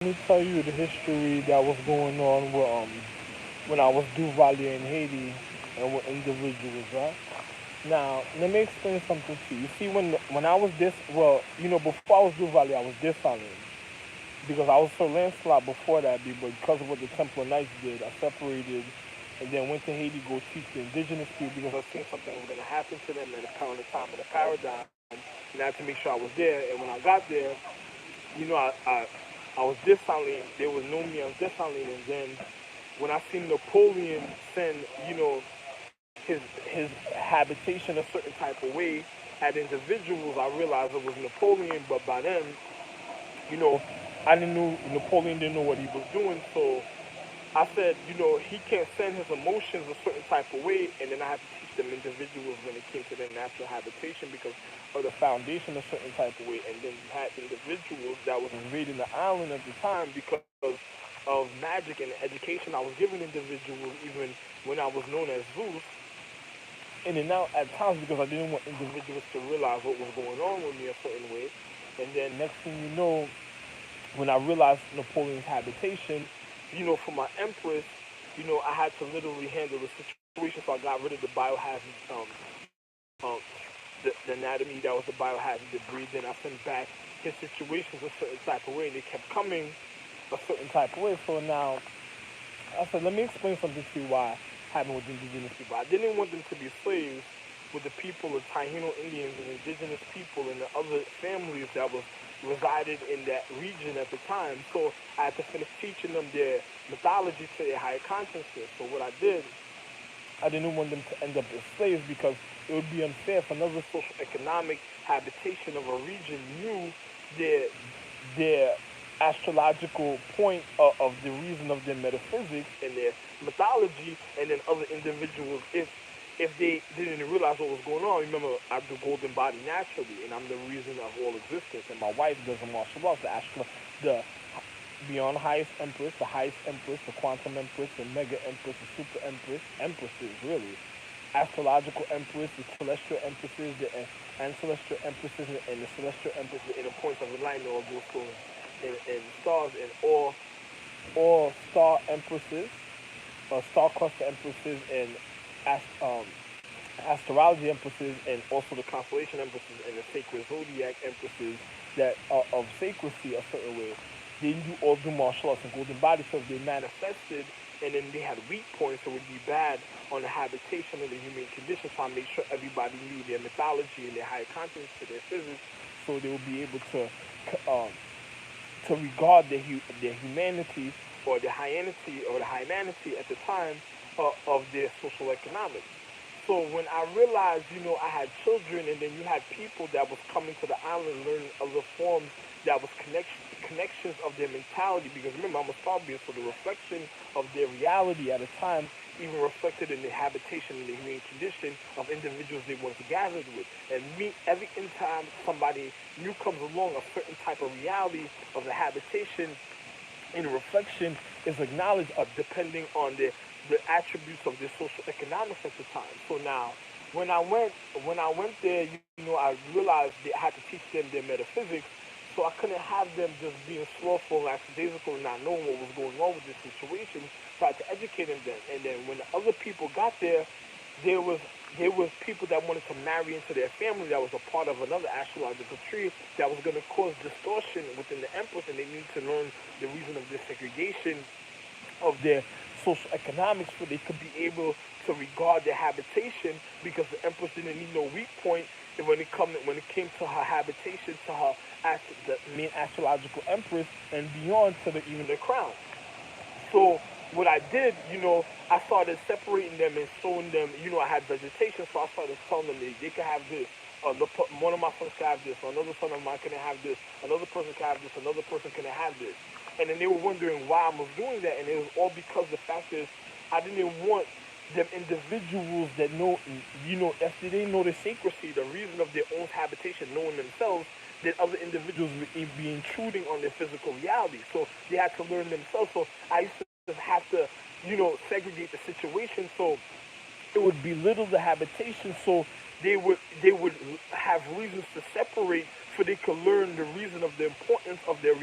Let me tell you the history that was going on with, when I was Duvalier in Haiti and with individuals, right? Now, let me explain something to you. You see, when I was this, well, before I was Duvalier, I was dishonored because I was Sir Lancelot before that, but because of what the Templar Knights did, I separated and then went to Haiti to go teach the indigenous people because I seen something was going to happen to them at the current time of the paradigm, and I had to make sure I was there. And when I got there, I was dishonored. There was no me. I was dishonored, and then when I seen Napoleon send, his his habitation a certain type of way at individuals, I realized it was Napoleon. But by then, you know, I didn't know Napoleon didn't know what he was doing. So I said, he can't send his emotions a certain type of way, and then I had to teach them individuals when it came to their natural habitation because of the foundation a certain type of way. And then you had individuals that was invading the island at the time because of magic and the education I was giving individuals, even when I was known as Zeus, in and out at times because I didn't want individuals to realize what was going on with me a certain way. And then next thing you know, when I realized Napoleon's habitation, for my empress, I had to literally handle the situation, so I got rid of the biohazard, um, the anatomy that was the biohazard debris. Then I sent back his situations a certain type of way, and they kept coming a certain type of way. So now I said, let me explain something to you why happened with indigenous people. I didn't want them to be slaves with the people, the Taino Indians and indigenous people and the other families that was resided in that region at the time. So I had to finish teaching them their mythology to their higher consciousness. So what I did, I didn't want them to end up as slaves because it would be unfair if another social economic habitation of a region knew their their astrological point of the reason of their metaphysics and their mythology, and then other individuals, if they didn't realize what was going on. Remember, I do golden body naturally, and I'm the reason of all existence. And my wife does a martial arts, the beyond highest empress, the highest empress, the quantum empress, the mega empress, the super empress, empresses really, astrological empress, the celestial empresses, the celestial empresses, and the celestial empresses in the points of alignment, all those stones and stars, and all star empresses, star cluster empresses, and ast- um, astrology empresses, and also the constellation empresses and the sacred zodiac empresses that are of sacredcy a certain way. They all do martial arts and golden body, so if they manifested and then they had weak points, it would be bad on the habitation of the human condition. So I made sure everybody knew their mythology and their higher conscience to their physics, so they would be able um, to regard their humanity or their humanity at the time of their social economics. So when I realized, I had children, and then you had people that was coming to the island learning other forms that was connections of their mentality. Because remember, I'm a star being, so the reflection of their reality at a time even reflected in the habitation and the human condition of individuals they wanted to gather with. And me, every time somebody new comes along, a certain type of reality of the habitation and reflection is acknowledged depending on the attributes of their social economics at the time. So now, when I went when I went there, I realized I had to teach them their metaphysics. So I couldn't have them just being slothful and lackadaisical and not knowing what was going on with this situation. So I had to educate them then. And then when the other people got there, there was there was people that wanted to marry into their family that was a part of another astrological tree that was going to cause distortion within the empress, and they need to learn the reason of this segregation of their social economics so they could be able to regard their habitation, because the empress didn't need no weak point when it came to her habitation, to her the main astrological empress, and beyond to even the crown. So what I did, I started separating them and showing them, I had vegetation, so I started telling them they could have this. One of my sons could have this, another son of mine couldn't have this, another person could have this, another person couldn't have this. And then they were wondering why I was doing that, and it was all because the fact is I didn't want them individuals that know, if they didn't know the sacredcy, the reason of their own habitation, knowing themselves, that other individuals would be intruding on their physical reality. So they had to learn themselves. So I used to have to, segregate the situation. So it would belittle the habitation. So they would have reasons to separate, for they could learn the reason of the importance of their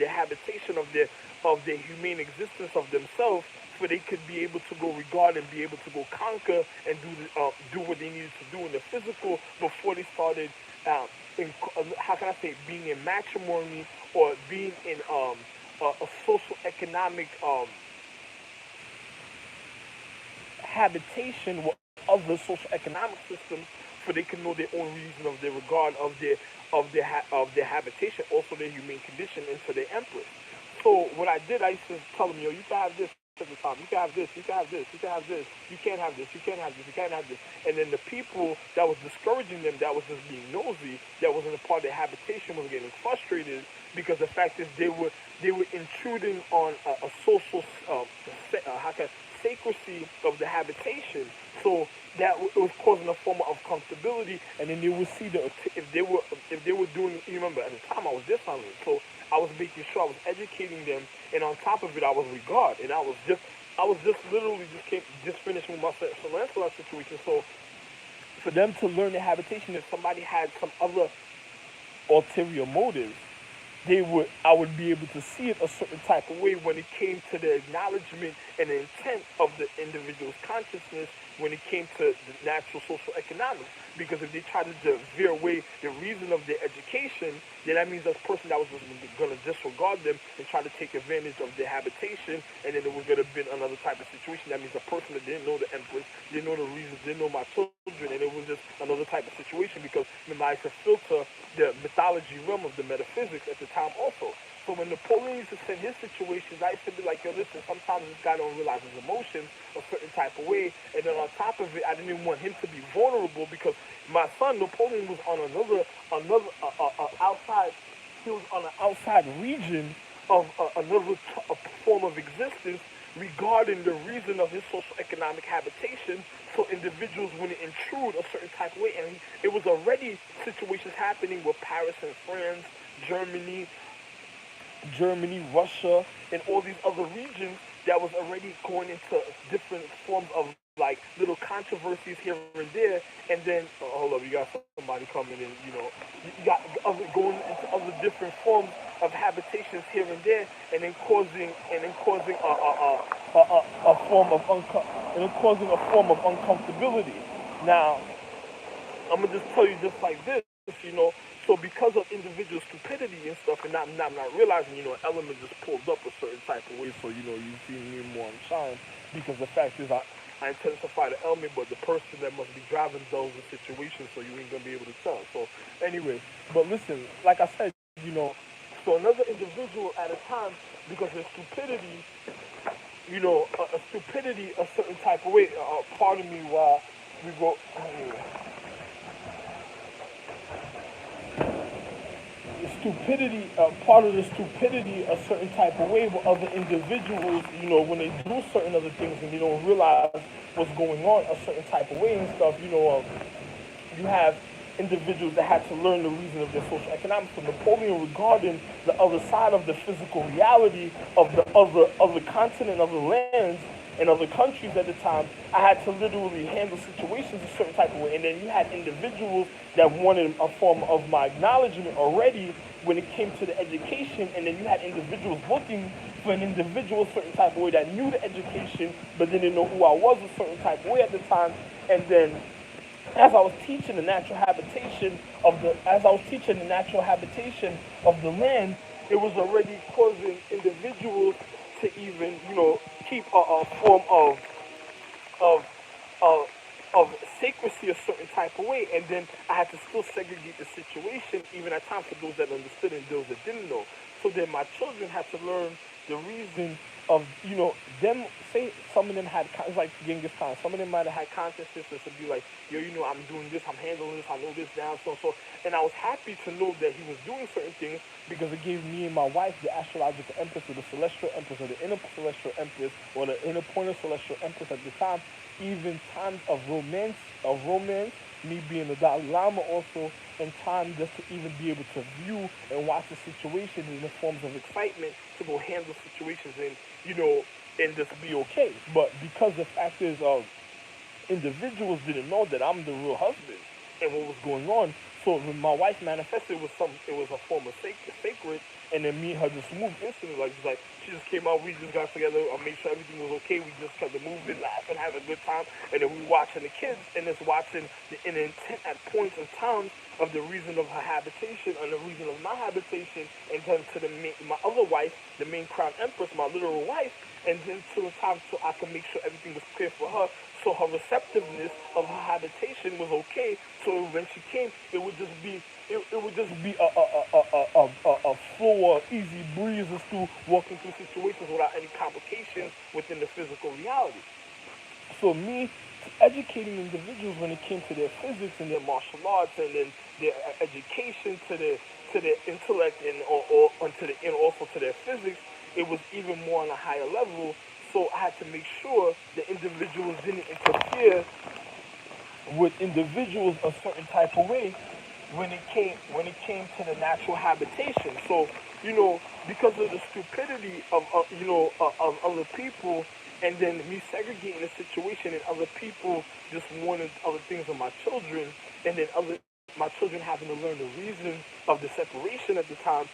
habitation of their humane existence of themselves, for they could be able to go regard and be able to go conquer and do what they needed to do in the physical before they started how can I say, being in matrimony or being in a social economic habitation with other social economic systems, for they can know their own reason of their regard of their habitation, also their humane condition into their empress. So what I did, I used to tell them, yo, you can have this at the time, you can have this, you can have this, you can have this, you can't have this, you can't have this, you can't have this. And then the people that was discouraging them, that was just being nosy, that wasn't a part of their habitation, was getting frustrated because the fact is they were intruding on a social how can sacredcy of the habitation. So that it was causing a form of uncomfortability, and then they would see that if they were doing. You remember at the time I was dishonoring, so I was making sure I was educating them, and on top of it I was regard, and I was just literally just finishing with my Lancelot situation. So for them to learn the habitation, if somebody had some other ulterior motives, I would be able to see it a certain type of way when it came to the acknowledgement and the intent of the individual's consciousness when it came to the natural social economics. Because if they tried to veer away the reason of their education, then that means that person that was just going to disregard them and try to take advantage of their habitation, and then it was going to be another type of situation. That means a person that didn't know the empress, didn't know the reasons, didn't know my children, and it was just another type of situation because remember I used to filter the mythology realm of the metaphysics at the time also. So when Napoleon used to send his situations, I used to be like, yo, listen, sometimes this guy don't realize his emotions a certain type of way. And then on top of it, I didn't even want him to be vulnerable because my son, Napoleon, was on another outside, he was on an outside region of another form of existence regarding the reason of his social economic habitation, so individuals wouldn't intrude a certain type of way. And it was already situations happening with Paris and France, Germany, Russia, and all these other regions that was already going into different forms of like little controversies here and there. And then, hold up, you got somebody coming in, you got going into other different forms of habitations here and there, and then causing a form of uncomfortability. Now, I'm gonna just tell you just like this, you know. So because of individual stupidity and stuff, and not realizing, an element just pulled up a certain type of way. So you see me more on shine because the fact is I intensify the element, but the person that must be driving those situations, so you ain't gonna be able to tell. So anyway, but listen, like I said, so another individual at a time, because of stupidity, a stupidity a certain type of way. Pardon me while we go. Stupidity, part of the stupidity a certain type of way with other individuals, when they do certain other things and they don't realize what's going on a certain type of way and stuff, you have individuals that had to learn the reason of their social economics. So Napoleon, regarding the other side of the physical reality of the other continent, other lands, and other countries at the time, I had to literally handle situations a certain type of way. And then you had individuals that wanted a form of my acknowledgement already when it came to the education, and then you had individuals looking for an individual a certain type of way that knew the education, but didn't know who I was a certain type of way at the time. And then as I was teaching the natural habitation of the land, it was already causing individuals to even, keep a form of of of secrecy a certain type of way. And then I had to still segregate the situation, even at times, for those that understood and those that didn't know. So then my children had to learn the reason of, them, say some of them had, it's like Genghis Khan, some of them might have had consciousness to be like, yo, I'm doing this, I'm handling this, I know this now, so. And I was happy to know that he was doing certain things because it gave me and my wife the astrological empress, or the celestial empress, or the inner celestial empress, or the inner pointer celestial empress at the time, even times of romance, me being the Dalai Lama also, and time just to even be able to view and watch the situation in the forms of excitement to go handle situations and just be okay. But because the fact is, individuals didn't know that I'm the real husband and what was going on, So when my wife manifested, it was a form of sacred, and then me and her just moved instantly. Like she just came out, we just got together, I made sure everything was okay. We just kept it moving, laughing, having a good time, and then we watching the kids, and just watching the intent at points of times of the reason of her habitation and the reason of my habitation, and then to my other wife, the main crown empress, my literal wife, and then to the time so I can make sure everything was clear for her. So her receptiveness of her habitation was okay. So when she came, it would just be a flow or easy breeze just through walking through situations without any complications within the physical reality. So me educating individuals when it came to their physics and their martial arts and then their education to their intellect and to the and also to their physics, it was even more on a higher level. So I had to make sure the individuals didn't interfere with individuals a certain type of way when it came to the natural habitation. So because of the stupidity of other people, and then me segregating the situation and other people just wanting other things of my children, and then other my children having to learn the reason of the separation at the time.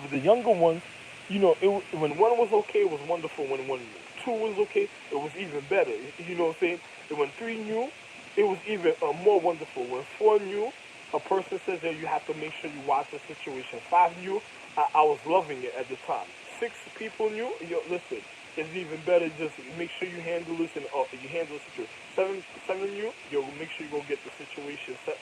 With the younger ones, when one was okay, it was wonderful. When two was okay, it was even better. You know what I'm saying? And when three knew, it was even more wonderful. When four knew, a person says that you have to make sure you watch the situation. Five knew, I was loving it at the time. Six people knew, listen, it's even better. Just make sure you handle this and you handle the situation. Seven knew, make sure you go get the situation set.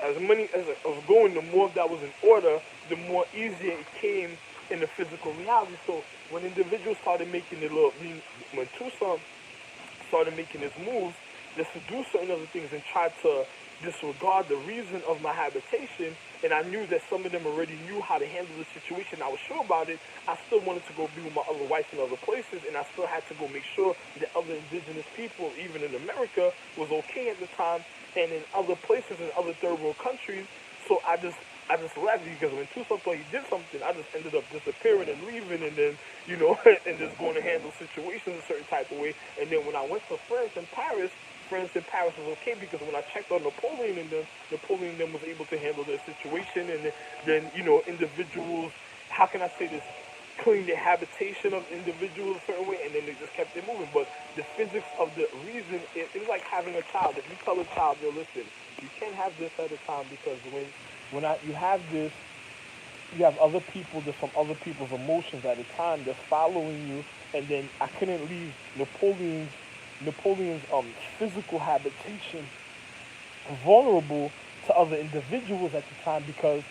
As many as I was going, the more that was in order, the more easier it came in the physical reality. So when individuals started making when Tucson started making his moves, just to do certain other things and try to disregard the reason of my habitation, and I knew that some of them already knew how to handle the situation. I was sure about it. I still wanted to go be with my other wife in other places, and I still had to go make sure that other indigenous people, even in America, was okay at the time, and in other places in other third world countries. So I just left because when Tucson thought he did something, I just ended up disappearing and leaving, and then and just going to handle situations a certain type of way. And then when I went to France and Paris was okay because when I checked on Napoleon and them, Napoleon and them was able to handle their situation, and then individuals, how can I say this, clean the habitation of individuals a certain way, and then they just kept it moving. But the physics of the reason, it's like having a child. If you tell a child, yo, listen, you can't have this at a time because you have this, you have other people just from other people's emotions at a time that's following you, and then I couldn't leave Napoleon's physical habitation vulnerable to other individuals at the time because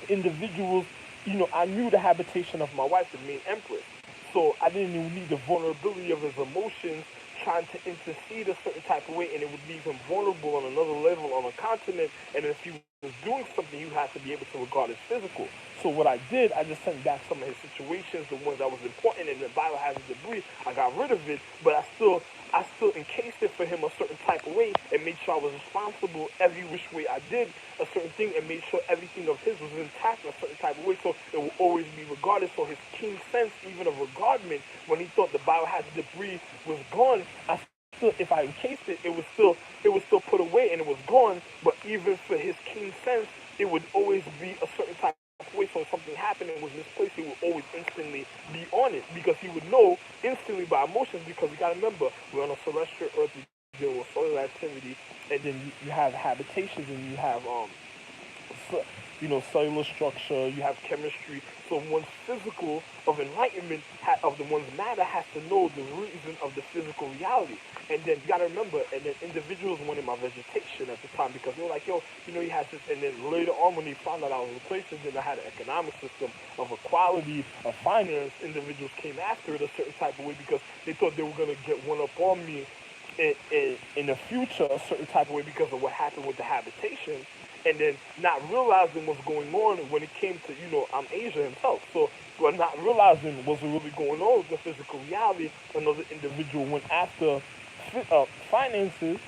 individuals, I knew the habitation of my wife, the main empress. So I didn't even need the vulnerability of his emotions trying to intercede a certain type of way, and it would leave him vulnerable on another level on a continent. And if he was doing something, you had to be able to regard as physical. So what I did, I just sent back some of his situations, the ones that was important, and the Bible has debris. I got rid of it, but I still encased it for him a certain type of way and made sure I was responsible every which way I did a certain thing and made sure everything of his was intact in a certain type of way. So it will always be regarded. So his keen sense, even of regardment, when he thought the biohazard debris was gone, I still, if I encased it, it was still put away and it was gone. But even for his keen sense, it would always be a certain type of way. So if something happened and was misplaced, he would always instantly be on it because he would know instantly by emotions. Because you gotta remember, we're on a celestial earth, we deal with solar activity, and then you have habitations and you have so, cellular structure, you have chemistry. So one's physical of enlightenment of the one's matter has to know the reason of the physical reality. And then you gotta remember, and then individuals wanted my vegetation at the time because they were like, yo, he has this. And then later on, when they found out I was replacing, then I had an economic system of equality of finance. Individuals came after it a certain type of way because they thought they were gonna get one up on me in the future a certain type of way because of what happened with the habitation, and then not realizing what's going on when it came to, I'm Asia himself. So, but not realizing what's really going on with the physical reality, another individual went after finances,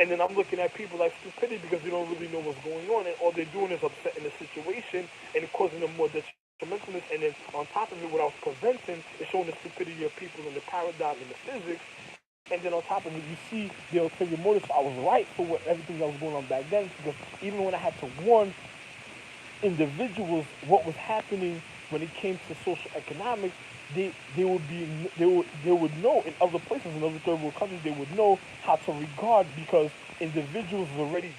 and then I'm looking at people like stupidity because they don't really know what's going on, and all they're doing is upsetting the situation and it causing them more detrimentalness. And then on top of it, what I was preventing is showing the stupidity of people in the paradigm and the physics, And then on top of it, you see the ulterior motive. So I was right for everything that was going on back then, because even when I had to warn individuals what was happening when it came to social economics, they would know in other places, in other third world countries, they would know how to regard, because individuals were already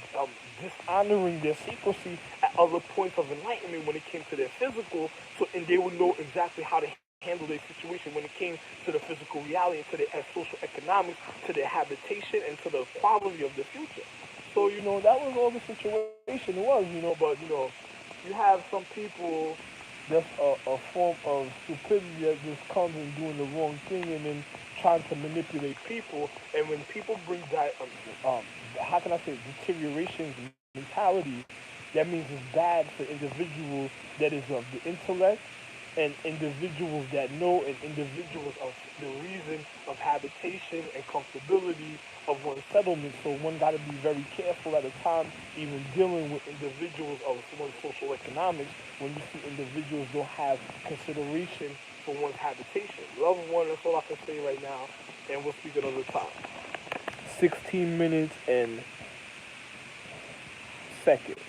dishonoring their secrecy at other points of enlightenment when it came to their physical. So, and they would know exactly how to handle their situation when it came to the physical reality, to their social economics, to their habitation, and to the quality of the future. So, that was all the situation was, but, you have some people, that's a form of stupidity that just comes and doing the wrong thing and then trying to manipulate people. And when people bring that, how can I say, deterioration mentality, that means it's bad for individuals that is of the intellect, and individuals that know, and individuals of the reason of habitation and comfortability of one's settlement. So one got to be very careful at a time, even dealing with individuals of one's social economics, when you see individuals don't have consideration for one's habitation. Love one, that's all I can say right now, and we'll speak another time. 16 minutes and seconds.